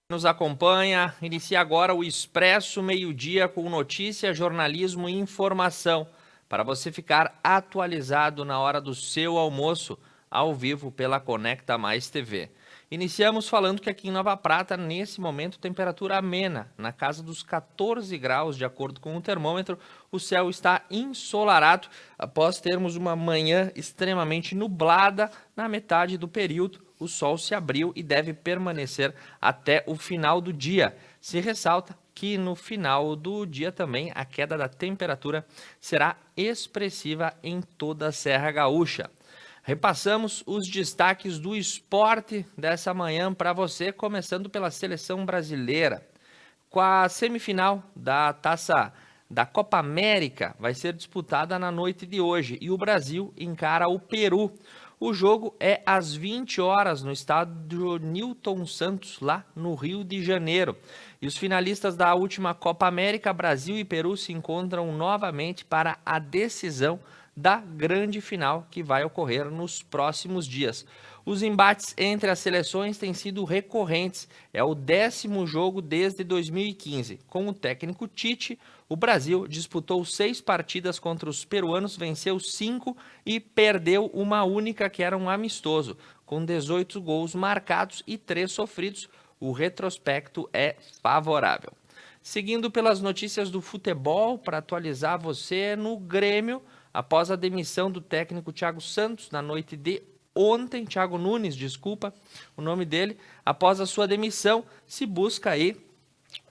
Nos acompanha, inicia agora o Expresso Meio-Dia com notícia, jornalismo e informação, para você ficar atualizado na hora do seu almoço, ao vivo pela Conecta Mais TV. Iniciamos falando que aqui em Nova Prata, nesse momento, temperatura amena, na casa dos 14 graus, de acordo com o termômetro. O céu está ensolarado após termos uma manhã extremamente nublada na metade do período. O sol se abriu e deve permanecer até o final do dia. Se ressalta que no final do dia também a queda da temperatura será expressiva em toda a Serra Gaúcha. Repassamos os destaques do esporte dessa manhã para você, começando pela seleção brasileira. Com a semifinal da Taça da Copa América vai ser disputada na noite de hoje e o Brasil encara o Peru. O jogo é às 20 horas no estádio Newton Santos, lá no Rio de Janeiro. E os finalistas da última Copa América, Brasil e Peru, se encontram novamente para a decisão da grande final que vai ocorrer nos próximos dias. Os embates entre as seleções têm sido recorrentes. É o 10º jogo desde 2015. Com o técnico Tite, o Brasil disputou 6 partidas contra os peruanos, venceu 5 e perdeu uma única, que era um amistoso, com 18 gols marcados e 3 sofridos. O retrospecto é favorável. Seguindo pelas notícias do futebol, para atualizar você, no Grêmio, após a demissão do técnico Thiago Santos na noite de ontem, Thiago Nunes, desculpa o nome dele, após a sua demissão, se busca aí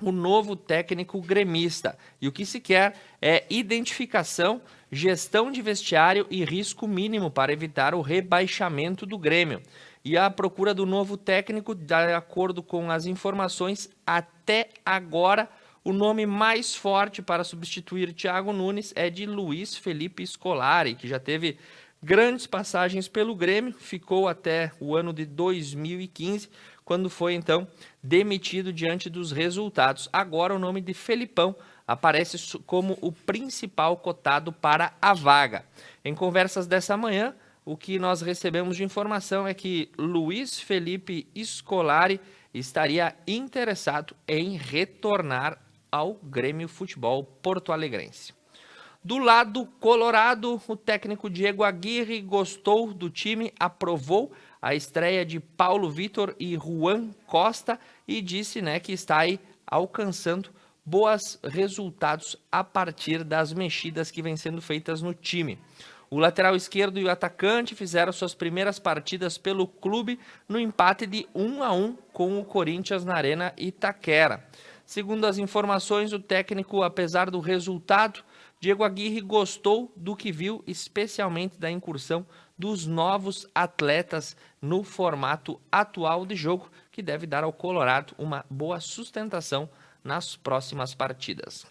o novo técnico gremista. E o que se quer é identificação, gestão de vestiário e risco mínimo para evitar o rebaixamento do Grêmio. E a procura do novo técnico, de acordo com as informações, até agora, o nome mais forte para substituir Thiago Nunes é de Luiz Felipe Scolari, que já teve grandes passagens pelo Grêmio, ficou até o ano de 2015, quando foi então demitido diante dos resultados. Agora o nome de Felipão aparece como o principal cotado para a vaga. Em conversas dessa manhã, o que nós recebemos de informação é que Luiz Felipe Scolari estaria interessado em retornar ao Grêmio Futebol Porto-Alegrense. Do lado colorado, o técnico Diego Aguirre gostou do time, aprovou a estreia de Paulo Vitor e Juan Costa e disse, que está aí alcançando bons resultados a partir das mexidas que vêm sendo feitas no time. O lateral esquerdo e o atacante fizeram suas primeiras partidas pelo clube no empate de 1-1 com o Corinthians na Arena Itaquera. Segundo as informações, o técnico, apesar do resultado, Diego Aguirre gostou do que viu, especialmente da incursão dos novos atletas no formato atual de jogo, que deve dar ao Colorado uma boa sustentação nas próximas partidas.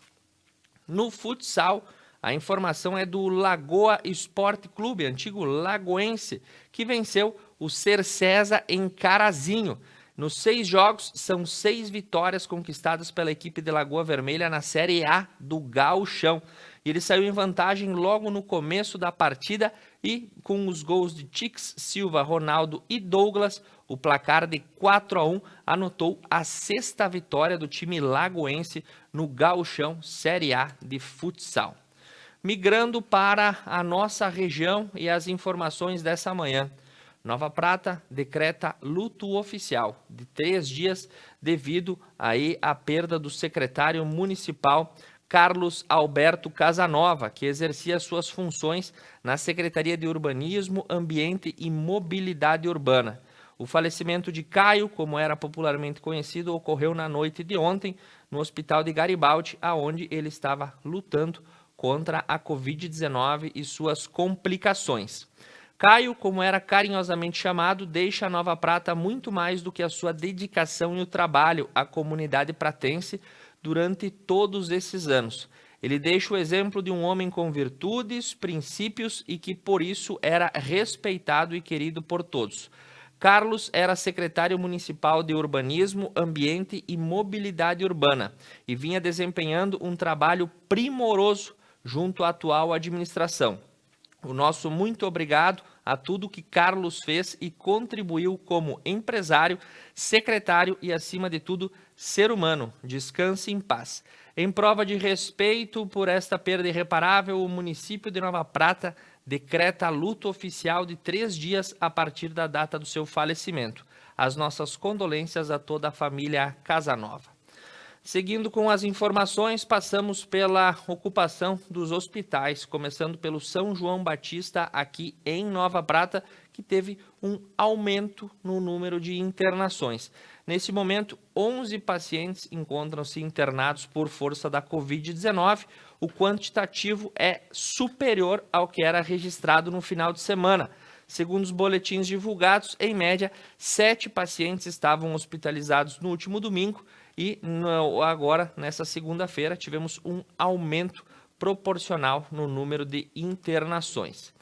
No futsal, a informação é do Lagoa Esporte Clube, antigo lagoense, que venceu o Cercesa em Carazinho. Nos 6 jogos, são 6 vitórias conquistadas pela equipe de Lagoa Vermelha na Série A do Gauchão. Ele saiu em vantagem logo no começo da partida e, com os gols de Tix, Silva, Ronaldo e Douglas, o placar de 4-1 anotou a 6ª vitória do time lagoense no Gauchão Série A de futsal. Migrando para a nossa região e as informações dessa manhã. Nova Prata decreta luto oficial de 3 dias devido aí à perda do secretário municipal Carlos Alberto Casanova, que exercia suas funções na Secretaria de Urbanismo, Ambiente e Mobilidade Urbana. O falecimento de Caio, como era popularmente conhecido, ocorreu na noite de ontem no Hospital de Garibaldi, aonde ele estava lutando contra a Covid-19 e suas complicações. Caio, como era carinhosamente chamado, deixa a Nova Prata muito mais do que a sua dedicação e o trabalho à comunidade pratense durante todos esses anos. Ele deixa o exemplo de um homem com virtudes, princípios e que por isso era respeitado e querido por todos. Carlos era secretário municipal de Urbanismo, Ambiente e Mobilidade Urbana e vinha desempenhando um trabalho primoroso junto à atual administração. O nosso muito obrigado a tudo que Carlos fez e contribuiu como empresário, secretário e, acima de tudo, ser humano. Descanse em paz. Em prova de respeito por esta perda irreparável, o município de Nova Prata decreta luto oficial de 3 dias a partir da data do seu falecimento. As nossas condolências a toda a família Casanova. Seguindo com as informações, passamos pela ocupação dos hospitais, começando pelo São João Batista, aqui em Nova Prata, que teve um aumento no número de internações. Nesse momento, 11 pacientes encontram-se internados por força da Covid-19. O quantitativo é superior ao que era registrado no final de semana. Segundo os boletins divulgados, em média, 7 pacientes estavam hospitalizados no último domingo e agora, nessa segunda-feira, tivemos um aumento proporcional no número de internações.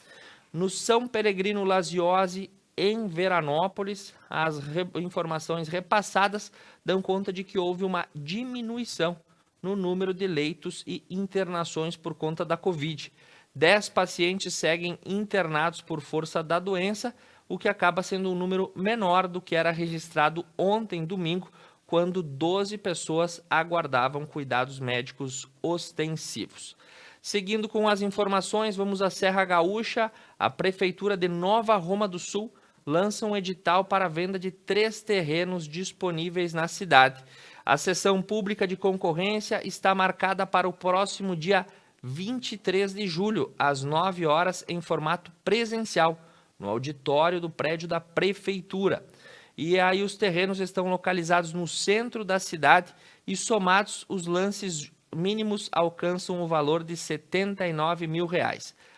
No São Peregrino Lasiose, em Veranópolis, as informações repassadas dão conta de que houve uma diminuição no número de leitos e internações por conta da Covid. 10 pacientes seguem internados por força da doença, o que acaba sendo um número menor do que era registrado ontem, domingo, quando 12 pessoas aguardavam cuidados médicos ostensivos. Seguindo com as informações, vamos à Serra Gaúcha. A Prefeitura de Nova Roma do Sul lança um edital para a venda de 3 terrenos disponíveis na cidade. A sessão pública de concorrência está marcada para o próximo dia 23 de julho, às 9 horas, em formato presencial, no auditório do prédio da Prefeitura. E aí os terrenos estão localizados no centro da cidade e, somados, os lances mínimos alcançam o valor de R$ 79 mil.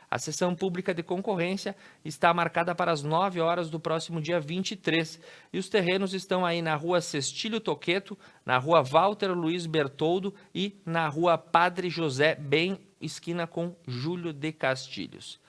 A sessão pública de concorrência está marcada para as 9 horas do próximo dia 23 e os terrenos estão aí na rua Cestílio Toqueto, na rua Walter Luiz Bertoldo e na rua Padre José, bem esquina com Júlio de Castilhos.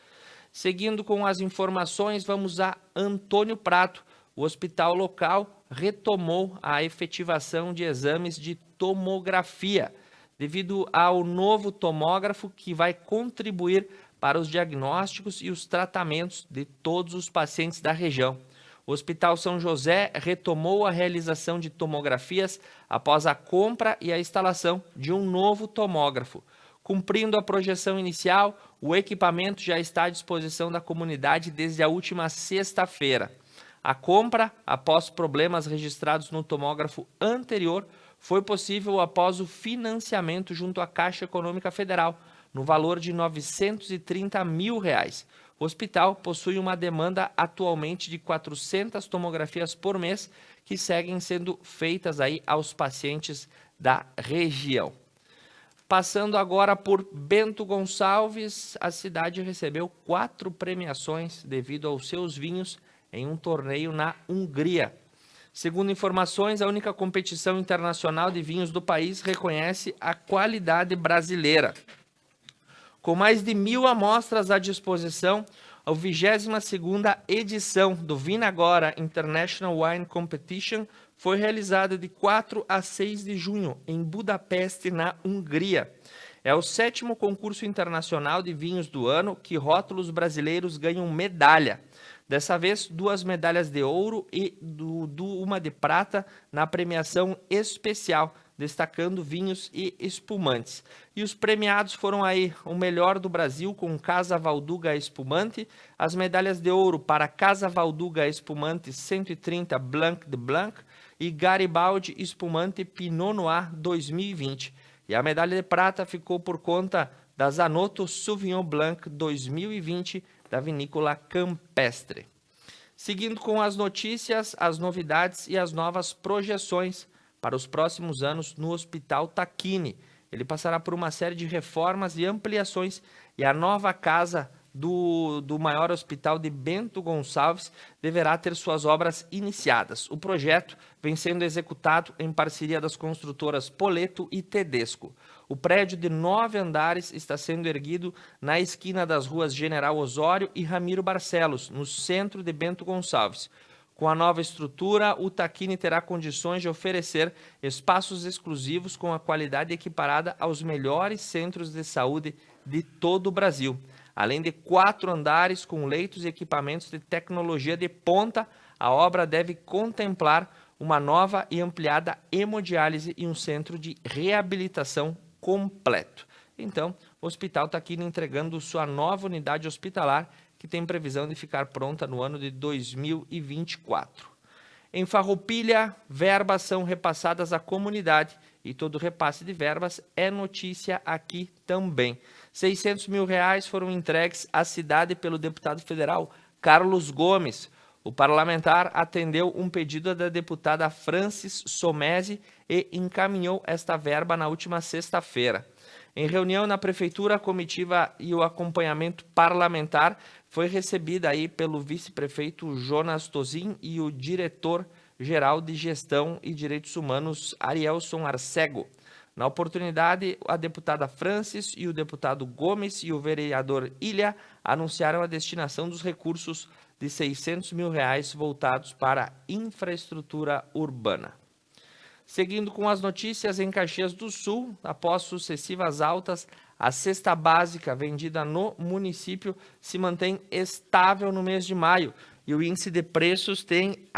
Seguindo com as informações, vamos a Antônio Prato. O hospital local retomou a efetivação de exames de tomografia, devido ao novo tomógrafo que vai contribuir para os diagnósticos e os tratamentos de todos os pacientes da região. O Hospital São José retomou a realização de tomografias após a compra e a instalação de um novo tomógrafo. Cumprindo a projeção inicial, o equipamento já está à disposição da comunidade desde a última sexta-feira. A compra, após problemas registrados no tomógrafo anterior, foi possível após o financiamento junto à Caixa Econômica Federal, no valor de R$ 930 mil. O hospital possui uma demanda atualmente de 400 tomografias por mês, que seguem sendo feitas aí aos pacientes da região. Passando agora por Bento Gonçalves, a cidade recebeu 4 premiações devido aos seus vinhos em um torneio na Hungria. Segundo informações, a única competição internacional de vinhos do país reconhece a qualidade brasileira. Com mais de 1.000 amostras à disposição, a 22ª edição do Vinagora International Wine Competition foi realizada de 4 a 6 de junho em Budapeste, na Hungria. É o 7º concurso internacional de vinhos do ano que rótulos brasileiros ganham medalha. Dessa vez, 2 medalhas de ouro e uma de prata na premiação especial, destacando vinhos e espumantes. E os premiados foram aí o melhor do Brasil com Casa Valduga Espumante, as medalhas de ouro para Casa Valduga Espumante 130 Blanc de Blanc e Garibaldi Espumante Pinot Noir 2020. E a medalha de prata ficou por conta da Zanotto Sauvignon Blanc 2020, da vinícola Campestre. Seguindo com as notícias, as novidades e as novas projeções para os próximos anos no Hospital Tacchini. Ele passará por uma série de reformas e ampliações e a nova casa do maior hospital de Bento Gonçalves deverá ter suas obras iniciadas. O projeto vem sendo executado em parceria das construtoras Poleto e Tedesco. O prédio de 9 andares está sendo erguido na esquina das ruas General Osório e Ramiro Barcelos, no centro de Bento Gonçalves. Com a nova estrutura, o Tacchini terá condições de oferecer espaços exclusivos com a qualidade equiparada aos melhores centros de saúde de todo o Brasil. Além de 4 andares com leitos e equipamentos de tecnologia de ponta, a obra deve contemplar uma nova e ampliada hemodiálise e um centro de reabilitação completo. Então, o hospital está aqui entregando sua nova unidade hospitalar, que tem previsão de ficar pronta no ano de 2024. Em Farroupilha, verbas são repassadas à comunidade e todo repasse de verbas é notícia aqui também. 600 mil reais foram entregues à cidade pelo deputado federal Carlos Gomes. O parlamentar atendeu um pedido da deputada Francis Somese e encaminhou esta verba na última sexta-feira. Em reunião na prefeitura, a comitiva e o acompanhamento parlamentar foi recebida aí pelo vice-prefeito Jonas Tozin e o diretor-geral de Gestão e Direitos Humanos, Arielson Arcego. Na oportunidade, a deputada Francis e o deputado Gomes e o vereador Ilha anunciaram a destinação dos recursos de 600 mil reais voltados para infraestrutura urbana. Seguindo com as notícias, em Caxias do Sul, após sucessivas altas, a cesta básica vendida no município se mantém estável no mês de maio e o índice de preços tem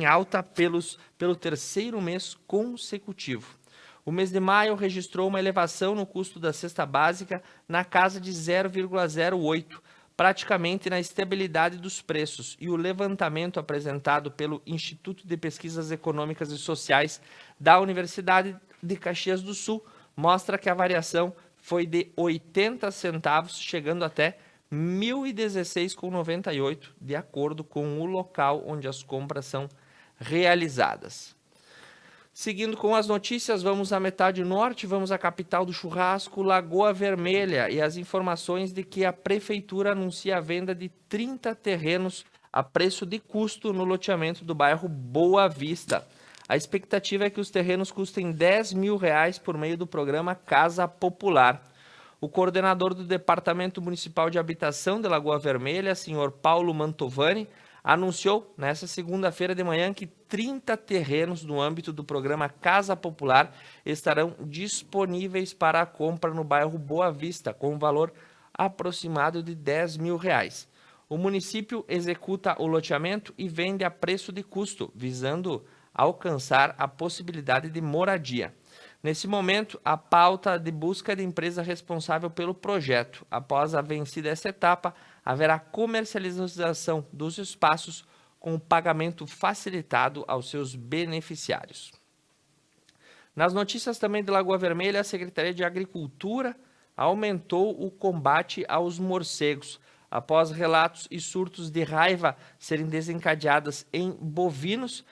alta pelo terceiro mês consecutivo. O mês de maio registrou uma elevação no custo da cesta básica na casa de 0,08, praticamente na estabilidade dos preços, e o levantamento apresentado pelo Instituto de Pesquisas Econômicas e Sociais da Universidade de Caxias do Sul mostra que a variação foi de 80 centavos, chegando até R$ 1.016,98, de acordo com o local onde as compras são realizadas. Seguindo com as notícias, vamos à metade norte, vamos à capital do churrasco, Lagoa Vermelha, e as informações de que a prefeitura anuncia a venda de 30 terrenos a preço de custo no loteamento do bairro Boa Vista. A expectativa é que os terrenos custem R$ 10 mil por meio do programa Casa Popular. O coordenador do Departamento Municipal de Habitação de Lagoa Vermelha, senhor Paulo Mantovani, anunciou nesta segunda-feira de manhã que 30 terrenos no âmbito do programa Casa Popular estarão disponíveis para a compra no bairro Boa Vista, com um valor aproximado de R$ 10 mil. O município executa o loteamento e vende a preço de custo, visando alcançar a possibilidade de moradia. Nesse momento, a pauta de busca de empresa responsável pelo projeto. Após a vencida essa etapa, haverá comercialização dos espaços com o pagamento facilitado aos seus beneficiários. Nas notícias também de Lagoa Vermelha, a Secretaria de Agricultura aumentou o combate aos morcegos. Após relatos e surtos de raiva serem desencadeados em bovinos,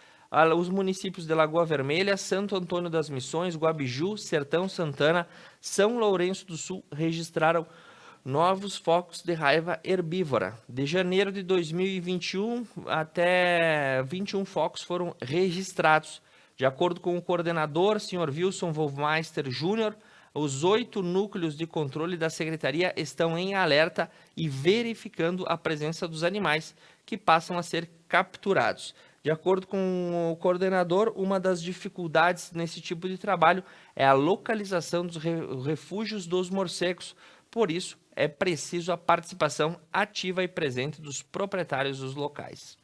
os municípios de Lagoa Vermelha, Santo Antônio das Missões, Guabiju, Sertão Santana, São Lourenço do Sul registraram novos focos de raiva herbívora. De janeiro de 2021 até 21 focos foram registrados. De acordo com o coordenador, Sr. Wilson Wolfmeister Júnior, os 8 núcleos de controle da Secretaria estão em alerta e verificando a presença dos animais que passam a ser capturados. De acordo com o coordenador, uma das dificuldades nesse tipo de trabalho é a localização dos refúgios dos morcegos. Por isso, é preciso a participação ativa e presente dos proprietários dos locais.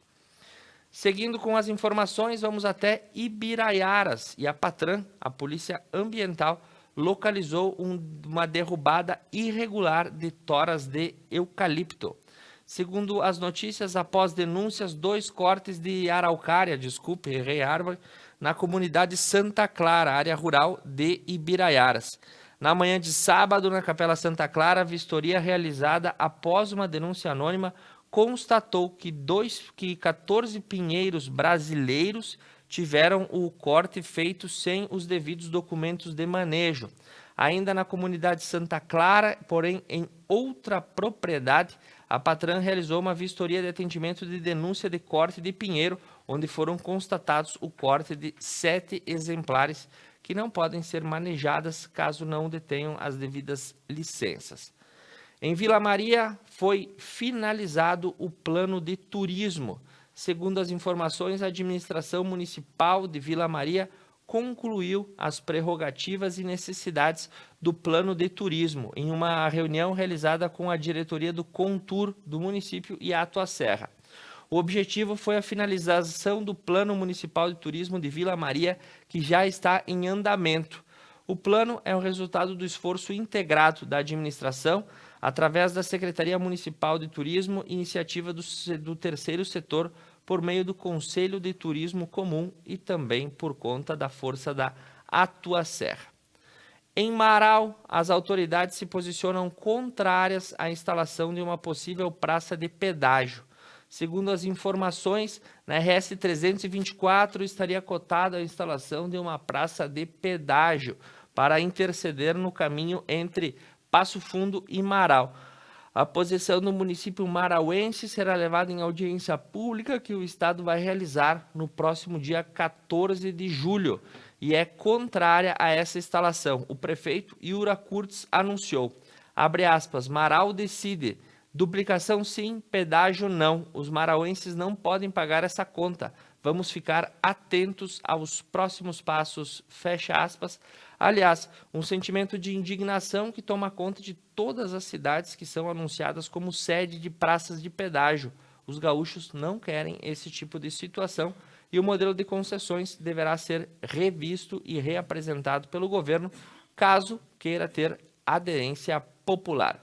Seguindo com as informações, vamos até Ibiraiaras e a Patran, a Polícia Ambiental, localizou uma derrubada irregular de toras de eucalipto. Segundo as notícias, após denúncias, 2 cortes de araucária, árvore, na comunidade Santa Clara, área rural de Ibiraiaras. Na manhã de sábado, na Capela Santa Clara, a vistoria realizada após uma denúncia anônima constatou que 14 pinheiros brasileiros tiveram o corte feito sem os devidos documentos de manejo. Ainda na comunidade Santa Clara, porém em outra propriedade, a Patran realizou uma vistoria de atendimento de denúncia de corte de pinheiro, onde foram constatados o corte de 7 exemplares que não podem ser manejadas caso não detenham as devidas licenças. Em Vila Maria foi finalizado o plano de turismo. Segundo as informações, a administração municipal de Vila Maria concluiu as prerrogativas e necessidades do plano de turismo em uma reunião realizada com a diretoria do Contur do município e a Atuacerra. O objetivo foi a finalização do Plano Municipal de Turismo de Vila Maria, que já está em andamento. O plano é o resultado do esforço integrado da administração, através da Secretaria Municipal de Turismo, iniciativa do terceiro setor, por meio do Conselho de Turismo Comum e também por conta da força da Atuacerra. Em Marau, as autoridades se posicionam contrárias à instalação de uma possível praça de pedágio. Segundo as informações, na RS 324 estaria cotada a instalação de uma praça de pedágio para interceder no caminho entre Passo Fundo e Marau. A posição do município marauense será levada em audiência pública que o Estado vai realizar no próximo dia 14 de julho e é contrária a essa instalação. O prefeito Yura Kurtz anunciou, abre aspas, Marau decide, duplicação sim, pedágio não, os marauenses não podem pagar essa conta, vamos ficar atentos aos próximos passos, fecha aspas. Aliás, um sentimento de indignação que toma conta de todas as cidades que são anunciadas como sede de praças de pedágio. Os gaúchos não querem esse tipo de situação e o modelo de concessões deverá ser revisto e reapresentado pelo governo, caso queira ter aderência popular.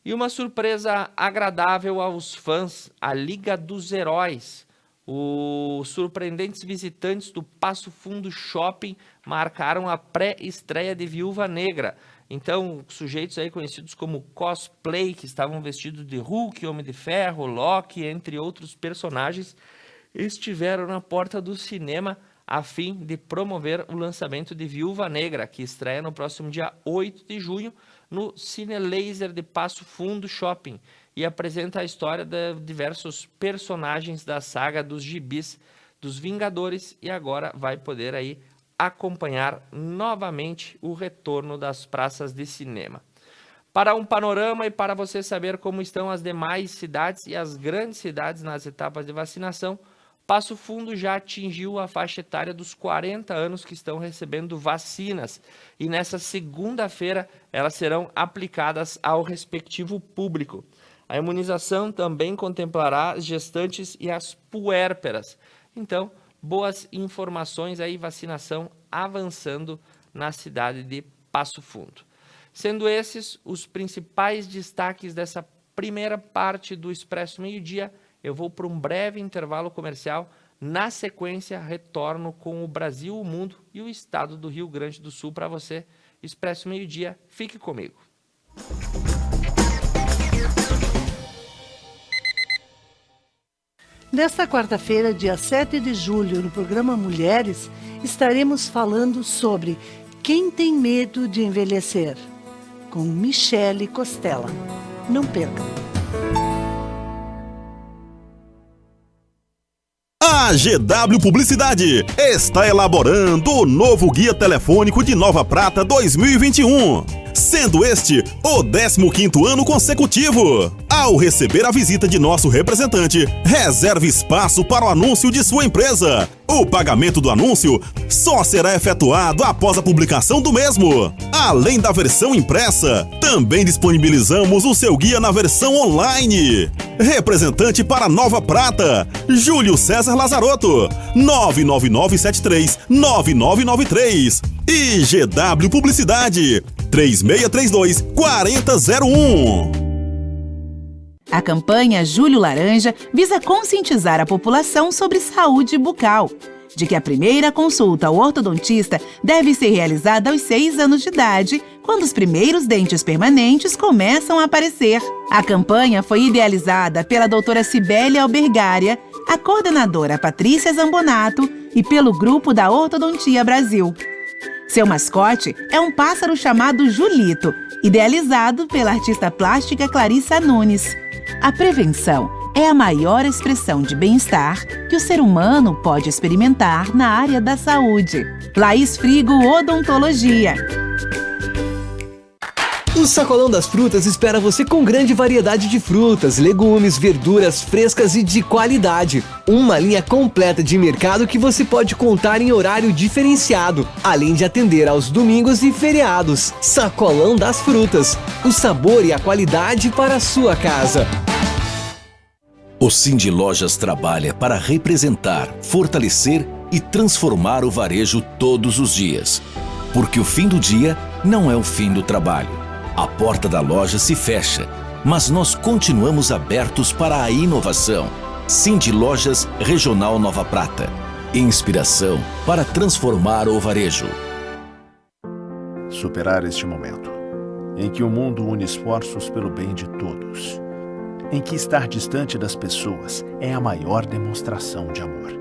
E uma surpresa agradável aos fãs, a Liga dos Heróis. Os surpreendentes visitantes do Passo Fundo Shopping marcaram a pré-estreia de Viúva Negra. Então, sujeitos aí conhecidos como cosplay, que estavam vestidos de Hulk, Homem de Ferro, Loki, entre outros personagens, estiveram na porta do cinema a fim de promover o lançamento de Viúva Negra, que estreia no próximo dia 8 de junho no Cine Laser de Passo Fundo Shopping e apresenta a história de diversos personagens da saga dos gibis dos Vingadores e agora vai poder aí acompanhar novamente o retorno das praças de cinema. Para um panorama e para você saber como estão as demais cidades e as grandes cidades nas etapas de vacinação, Passo Fundo já atingiu a faixa etária dos 40 anos que estão recebendo vacinas e nessa segunda-feira elas serão aplicadas ao respectivo público. A imunização também contemplará as gestantes e as puérperas. Então, boas informações aí, vacinação avançando na cidade de Passo Fundo. Sendo esses os principais destaques dessa primeira parte do Expresso Meio-Dia, eu vou para um breve intervalo comercial. Na sequência, retorno com o Brasil, o Mundo e o Estado do Rio Grande do Sul para você. Expresso Meio-Dia, fique comigo. Nesta quarta-feira, dia 7 de julho, no programa Mulheres, estaremos falando sobre Quem tem medo de envelhecer, com Michele Costela. Não perca! A GW Publicidade está elaborando o novo Guia Telefônico de Nova Prata 2021, sendo este o 15º ano consecutivo. Ao receber a visita de nosso representante, reserve espaço para o anúncio de sua empresa. O pagamento do anúncio só será efetuado após a publicação do mesmo. Além da versão impressa, também disponibilizamos o seu guia na versão online. Representante para Nova Prata, Júlio César Lazarotto, 99973-9993. E GW Publicidade, 3632-4001. A campanha Julho Laranja visa conscientizar a população sobre saúde bucal, de que a primeira consulta ao ortodontista deve ser realizada aos 6 anos de idade, quando os primeiros dentes permanentes começam a aparecer. A campanha foi idealizada pela doutora Cibélia Albergária, a coordenadora Patrícia Zambonato e pelo Grupo da Ortodontia Brasil. Seu mascote é um pássaro chamado Julito, idealizado pela artista plástica Clarissa Nunes. A prevenção é a maior expressão de bem-estar que o ser humano pode experimentar na área da saúde. Laís Frigo Odontologia. O Sacolão das Frutas espera você com grande variedade de frutas, legumes, verduras frescas e de qualidade. Uma linha completa de mercado que você pode contar em horário diferenciado, além de atender aos domingos e feriados. Sacolão das Frutas, o sabor e a qualidade para a sua casa. O Cindy Lojas trabalha para representar, fortalecer e transformar o varejo todos os dias. Porque o fim do dia não é o fim do trabalho. A porta da loja se fecha, mas nós continuamos abertos para a inovação. Cindy Lojas Regional Nova Prata. Inspiração para transformar o varejo. Superar este momento, em que o mundo une esforços pelo bem de todos, em que estar distante das pessoas é a maior demonstração de amor,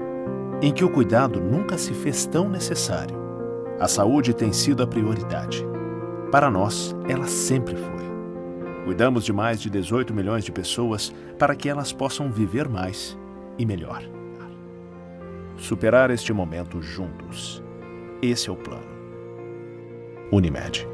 em que o cuidado nunca se fez tão necessário. A saúde tem sido a prioridade. Para nós, ela sempre foi. Cuidamos de mais de 18 milhões de pessoas para que elas possam viver mais e melhor. Superar este momento juntos. Esse é o plano. Unimed.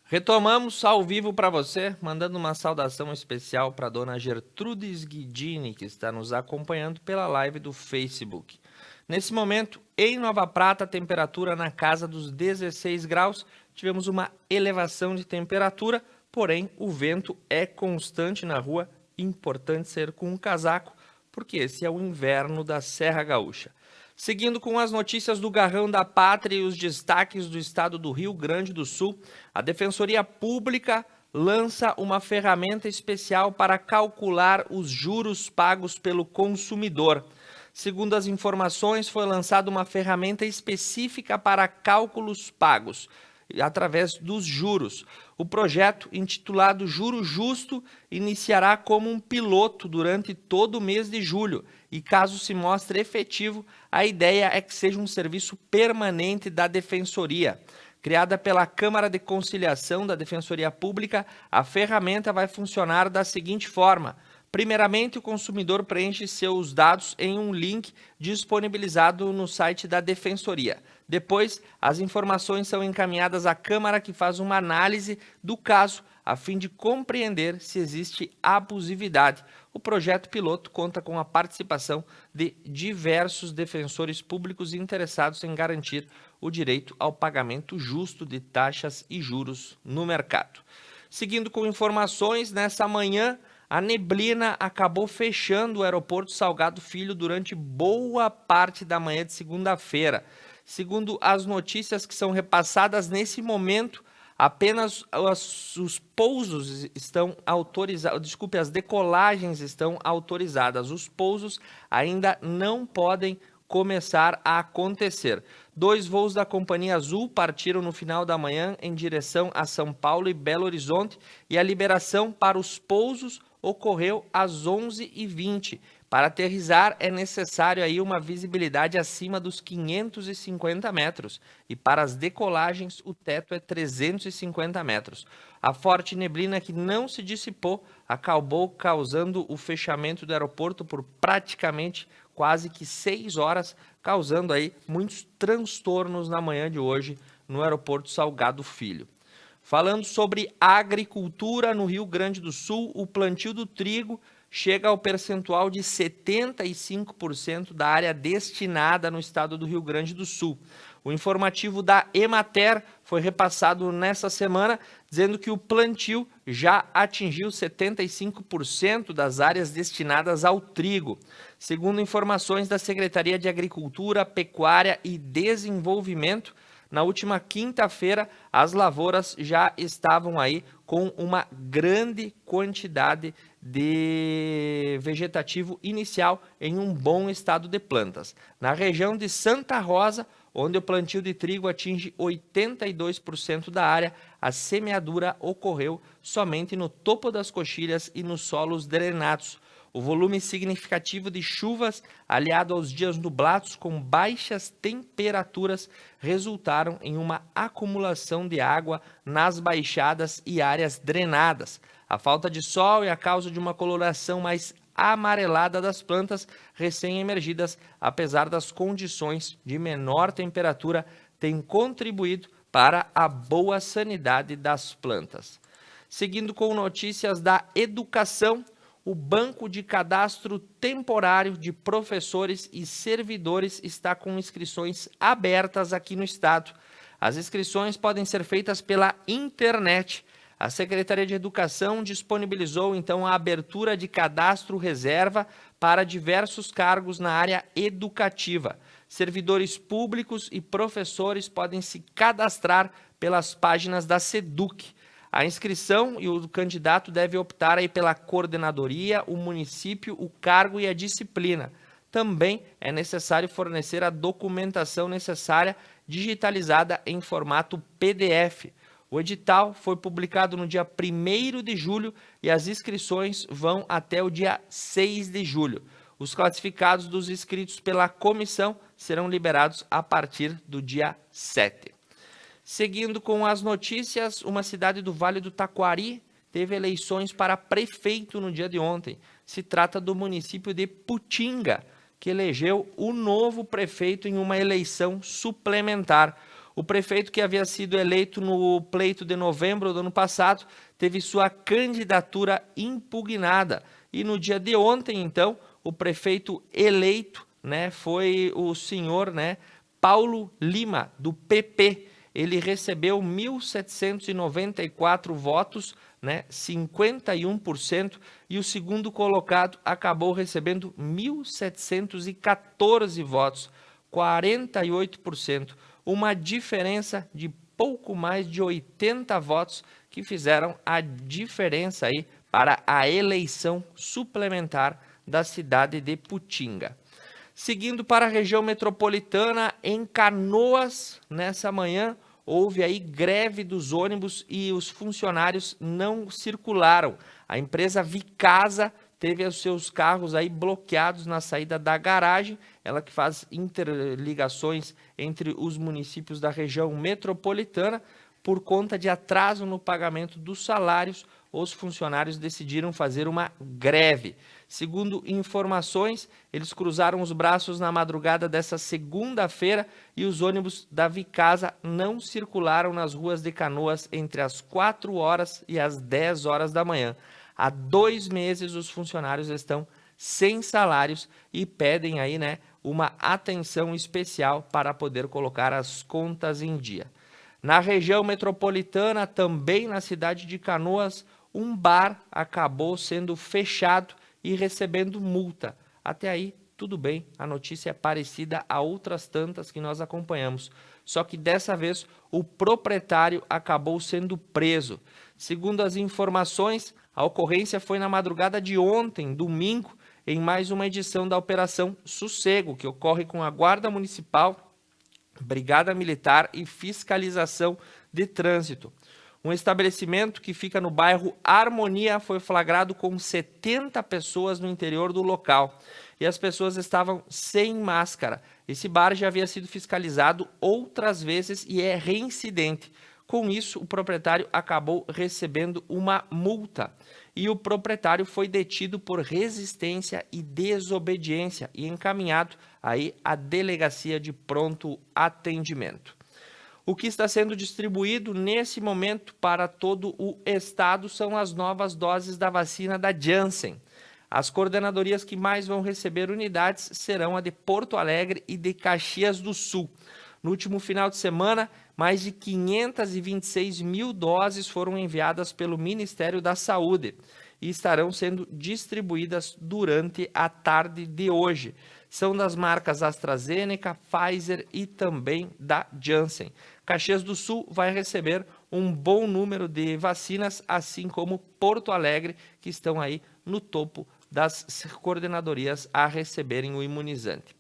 Retomamos ao vivo para você, mandando uma saudação especial para a dona Gertrudes Guidini, que está nos acompanhando pela live do Facebook. Nesse momento, em Nova Prata, a temperatura na casa dos 16 graus. Tivemos uma elevação de temperatura, porém o vento é constante na rua. Importante ser com um casaco, porque esse é o inverno da Serra Gaúcha. Seguindo com as notícias do Garrão da Pátria e os destaques do estado do Rio Grande do Sul, a Defensoria Pública lança uma ferramenta especial para calcular os juros pagos pelo consumidor. Segundo as informações, foi lançada uma ferramenta específica para cálculos pagos através dos juros. O projeto, intitulado Juro Justo, iniciará como um piloto durante todo o mês de julho e, caso se mostre efetivo, a ideia é que seja um serviço permanente da Defensoria. Criada pela Câmara de Conciliação da Defensoria Pública, a ferramenta vai funcionar da seguinte forma. Primeiramente, o consumidor preenche seus dados em um link disponibilizado no site da Defensoria. Depois, as informações são encaminhadas à Câmara, que faz uma análise do caso, a fim de compreender se existe abusividade. O projeto piloto conta com a participação de diversos defensores públicos interessados em garantir o direito ao pagamento justo de taxas e juros no mercado. Seguindo com informações, nessa manhã, a neblina acabou fechando o aeroporto Salgado Filho durante boa parte da manhã de segunda-feira. Segundo as notícias que são repassadas nesse momento, apenas os pousos estão autorizados, as decolagens estão autorizadas. Os pousos ainda não podem começar a acontecer. 2 voos da Companhia Azul partiram no final da manhã em direção a São Paulo e Belo Horizonte e a liberação para os pousos ocorreu às 11h20. Para aterrissar é necessário aí uma visibilidade acima dos 550 metros e para as decolagens o teto é 350 metros. A forte neblina que não se dissipou acabou causando o fechamento do aeroporto por praticamente quase que 6 horas, causando aí muitos transtornos na manhã de hoje no aeroporto Salgado Filho. Falando sobre agricultura no Rio Grande do Sul, o plantio do trigo chega ao percentual de 75% da área destinada no estado do Rio Grande do Sul. O informativo da Emater foi repassado nessa semana, dizendo que o plantio já atingiu 75% das áreas destinadas ao trigo. Segundo informações da Secretaria de Agricultura, Pecuária e Desenvolvimento, na última quinta-feira, as lavouras já estavam aí com uma grande quantidade de vegetativo inicial em um bom estado de plantas. Na região de Santa Rosa, onde o plantio de trigo atinge 82% da área, a semeadura ocorreu somente no topo das coxilhas e nos solos drenados. O volume significativo de chuvas, aliado aos dias nublados com baixas temperaturas, resultaram em uma acumulação de água nas baixadas e áreas drenadas. A falta de sol e a causa de uma coloração mais amarelada das plantas recém-emergidas, apesar das condições de menor temperatura, tem contribuído para a boa sanidade das plantas. Seguindo com notícias da educação, o Banco de Cadastro Temporário de Professores e Servidores está com inscrições abertas aqui no estado. As inscrições podem ser feitas pela internet. A Secretaria de Educação disponibilizou, então, a abertura de cadastro reserva para diversos cargos na área educativa. Servidores públicos e professores podem se cadastrar pelas páginas da SEDUC. A inscrição e o candidato deve optar aí pela coordenadoria, o município, o cargo e a disciplina. Também é necessário fornecer a documentação necessária digitalizada em formato PDF. O edital foi publicado no dia 1º de julho e as inscrições vão até o dia 6 de julho. Os classificados dos inscritos pela comissão serão liberados a partir do dia 7. Seguindo com as notícias, uma cidade do Vale do Taquari teve eleições para prefeito no dia de ontem. Se trata do município de Putinga, que elegeu o novo prefeito em uma eleição suplementar. O prefeito, que havia sido eleito no pleito de novembro do ano passado, teve sua candidatura impugnada. E no dia de ontem, então, o prefeito eleito, foi o senhor, Paulo Lima, do PP. Ele recebeu 1.794 votos, 51%, e o segundo colocado acabou recebendo 1.714 votos, 48%, uma diferença de pouco mais de 80 votos que fizeram a diferença aí para a eleição suplementar da cidade de Putinga. Seguindo para a região metropolitana, em Canoas, nessa manhã, houve aí greve dos ônibus e os funcionários não circularam. A empresa Vicasa teve os seus carros aí bloqueados na saída da garagem, ela que faz interligações entre os municípios da região metropolitana. Por conta de atraso no pagamento dos salários, os funcionários decidiram fazer uma greve. Segundo informações, eles cruzaram os braços na madrugada dessa segunda-feira e os ônibus da Vicasa não circularam nas ruas de Canoas entre as 4 horas e as 10 horas da manhã. Há 2 meses os funcionários estão sem salários e pedem aí, uma atenção especial para poder colocar as contas em dia. Na região metropolitana, também na cidade de Canoas, um bar acabou sendo fechado e recebendo multa. Até aí, tudo bem, a notícia é parecida a outras tantas que nós acompanhamos. Só que dessa vez, o proprietário acabou sendo preso. Segundo as informações, a ocorrência foi na madrugada de ontem, domingo, em mais uma edição da Operação Sossego, que ocorre com a Guarda Municipal, Brigada Militar e Fiscalização de Trânsito. Um estabelecimento que fica no bairro Harmonia foi flagrado com 70 pessoas no interior do local e as pessoas estavam sem máscara. Esse bar já havia sido fiscalizado outras vezes e é reincidente. Com isso, o proprietário acabou recebendo uma multa e o proprietário foi detido por resistência e desobediência e encaminhado aí à delegacia de pronto atendimento. O que está sendo distribuído nesse momento para todo o estado são as novas doses da vacina da Janssen. As coordenadorias que mais vão receber unidades serão a de Porto Alegre e de Caxias do Sul. No último final de semana, mais de 526 mil doses foram enviadas pelo Ministério da Saúde e estarão sendo distribuídas durante a tarde de hoje. São das marcas AstraZeneca, Pfizer e também da Janssen. Caxias do Sul vai receber um bom número de vacinas, assim como Porto Alegre, que estão aí no topo das coordenadorias a receberem o imunizante.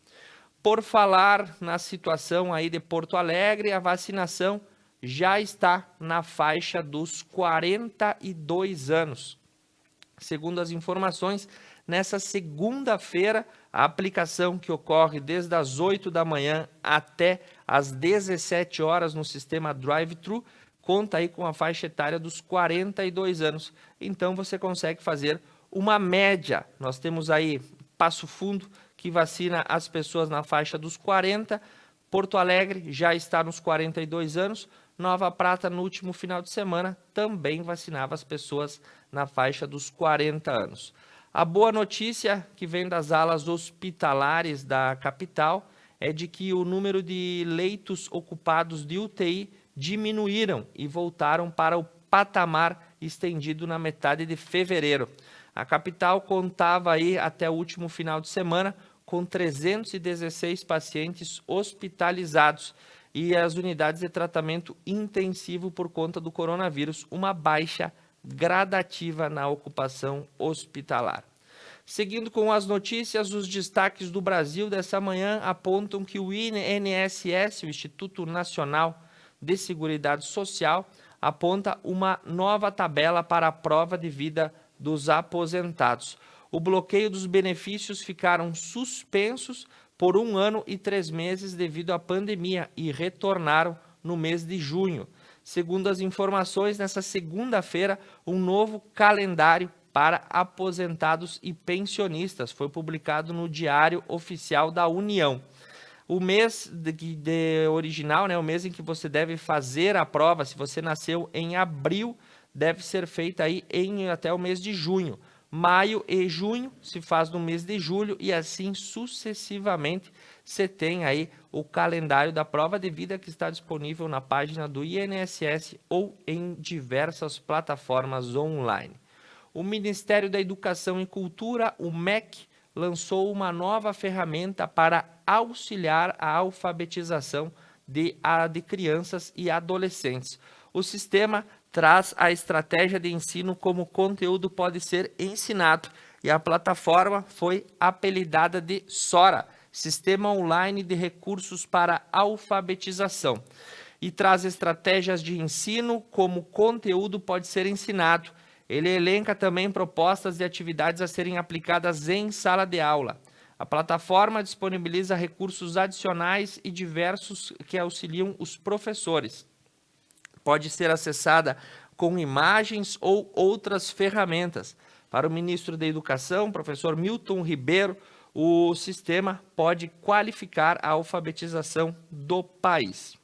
Por falar na situação aí de Porto Alegre, a vacinação já está na faixa dos 42 anos. Segundo as informações, nessa segunda-feira, a aplicação que ocorre desde as 8 da manhã até as 17 horas no sistema drive-thru, conta aí com a faixa etária dos 42 anos. Então você consegue fazer uma média. Nós temos aí Passo Fundo, que vacina as pessoas na faixa dos 40, Porto Alegre já está nos 42 anos, Nova Prata, no último final de semana, também vacinava as pessoas na faixa dos 40 anos. A boa notícia que vem das alas hospitalares da capital é de que o número de leitos ocupados de UTI diminuíram e voltaram para o patamar estendido na metade de fevereiro. A capital contava aí até o último final de semana com 316 pacientes hospitalizados e as unidades de tratamento intensivo por conta do coronavírus, uma baixa gradativa na ocupação hospitalar. Seguindo com as notícias, os destaques do Brasil dessa manhã apontam que o INSS, o Instituto Nacional de Seguridade Social, aponta uma nova tabela para a prova de vida dos aposentados. O bloqueio dos benefícios ficaram suspensos por 1 ano e 3 meses devido à pandemia e retornaram no mês de junho. Segundo as informações, nessa segunda-feira, um novo calendário para aposentados e pensionistas foi publicado no Diário Oficial da União. O mês original, o mês em que você deve fazer a prova, se você nasceu em abril, deve ser feita aí até o mês de junho. Maio e junho se faz no mês de julho e assim sucessivamente você tem aí o calendário da prova de vida que está disponível na página do INSS ou em diversas plataformas online. O Ministério da Educação e Cultura, o MEC, lançou uma nova ferramenta para auxiliar a alfabetização de crianças e adolescentes. O sistema traz a estratégia de ensino como o conteúdo pode ser ensinado e a plataforma foi apelidada de SORA, Sistema Online de Recursos para Alfabetização, e traz estratégias de ensino como conteúdo pode ser ensinado. Ele elenca também propostas de atividades a serem aplicadas em sala de aula. A plataforma disponibiliza recursos adicionais e diversos que auxiliam os professores. Pode ser acessada com imagens ou outras ferramentas. Para o ministro da Educação, professor Milton Ribeiro, o sistema pode qualificar a alfabetização do país.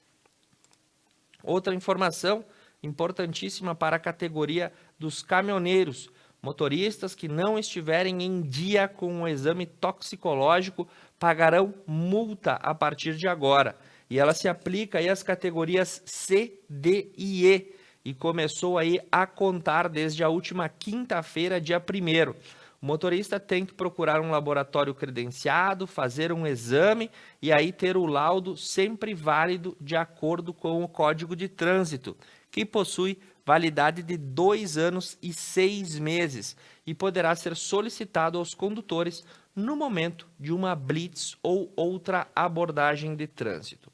Outra informação importantíssima para a categoria dos caminhoneiros. Motoristas que não estiverem em dia com o exame toxicológico pagarão multa a partir de agora. E ela se aplica aí às categorias C, D e E. E começou aí a contar desde a última quinta-feira, dia 1º. O motorista tem que procurar um laboratório credenciado, fazer um exame e aí ter o laudo sempre válido de acordo com o Código de Trânsito, que possui validade de 2 anos e 6 meses e poderá ser solicitado aos condutores no momento de uma blitz ou outra abordagem de trânsito.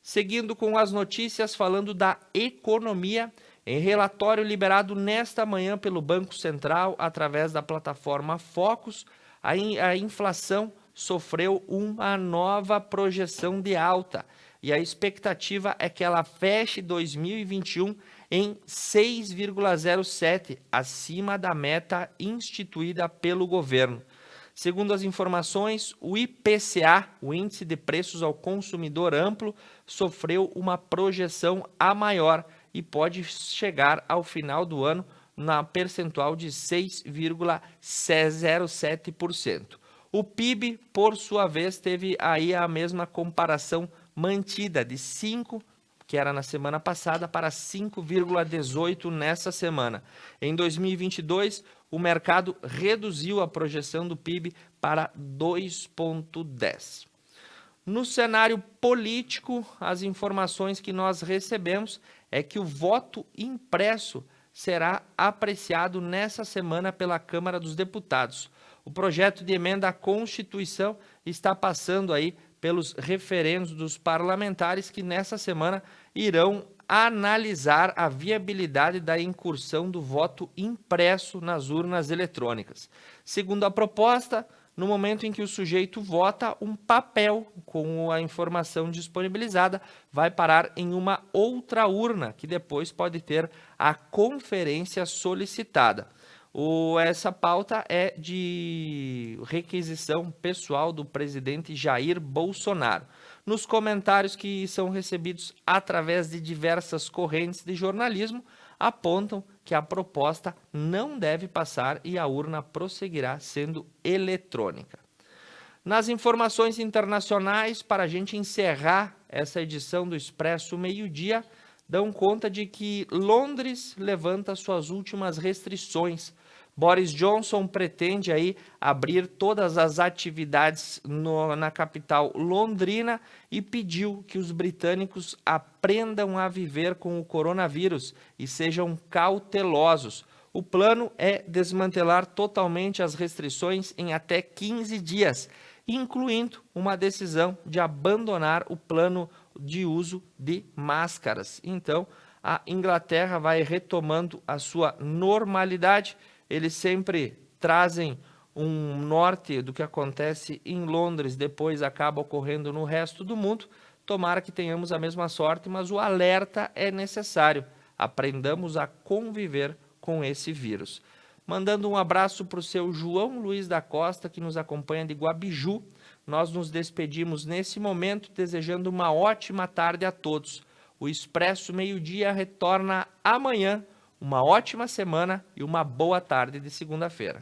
Seguindo com as notícias, falando da economia, em relatório liberado nesta manhã pelo Banco Central, através da plataforma Focus, a inflação sofreu uma nova projeção de alta e a expectativa é que ela feche 2021 em 6,07, acima da meta instituída pelo governo. Segundo as informações, o IPCA, o Índice de Preços ao Consumidor Amplo, sofreu uma projeção a maior e pode chegar ao final do ano na percentual de 6,07%. O PIB, por sua vez, teve aí a mesma comparação mantida de 5, que era na semana passada, para 5,18 nessa semana. Em 2022, o mercado reduziu a projeção do PIB para 2,10. No cenário político, as informações que nós recebemos é que o voto impresso será apreciado nessa semana pela Câmara dos Deputados. O projeto de emenda à Constituição está passando aí pelos referendos dos parlamentares que nessa semana irão analisar a viabilidade da incursão do voto impresso nas urnas eletrônicas. Segundo a proposta, no momento em que o sujeito vota, um papel com a informação disponibilizada vai parar em uma outra urna, que depois pode ter a conferência solicitada. Essa pauta é de requisição pessoal do presidente Jair Bolsonaro. Nos comentários que são recebidos através de diversas correntes de jornalismo, apontam que a proposta não deve passar e a urna prosseguirá sendo eletrônica. Nas informações internacionais, para a gente encerrar essa edição do Expresso Meio-Dia, dão conta de que Londres levanta suas últimas restrições. Boris Johnson pretende aí abrir todas as atividades na capital londrina e pediu que os britânicos aprendam a viver com o coronavírus e sejam cautelosos. O plano é desmantelar totalmente as restrições em até 15 dias, incluindo uma decisão de abandonar o plano de uso de máscaras. Então, a Inglaterra vai retomando a sua normalidade. Eles sempre trazem um norte do que acontece em Londres, depois acaba ocorrendo no resto do mundo. Tomara que tenhamos a mesma sorte, mas o alerta é necessário. Aprendamos a conviver com esse vírus. Mandando um abraço para o seu João Luiz da Costa, que nos acompanha de Guabiju. Nós nos despedimos nesse momento, desejando uma ótima tarde a todos. O Expresso Meio-Dia retorna amanhã. Uma ótima semana e uma boa tarde de segunda-feira.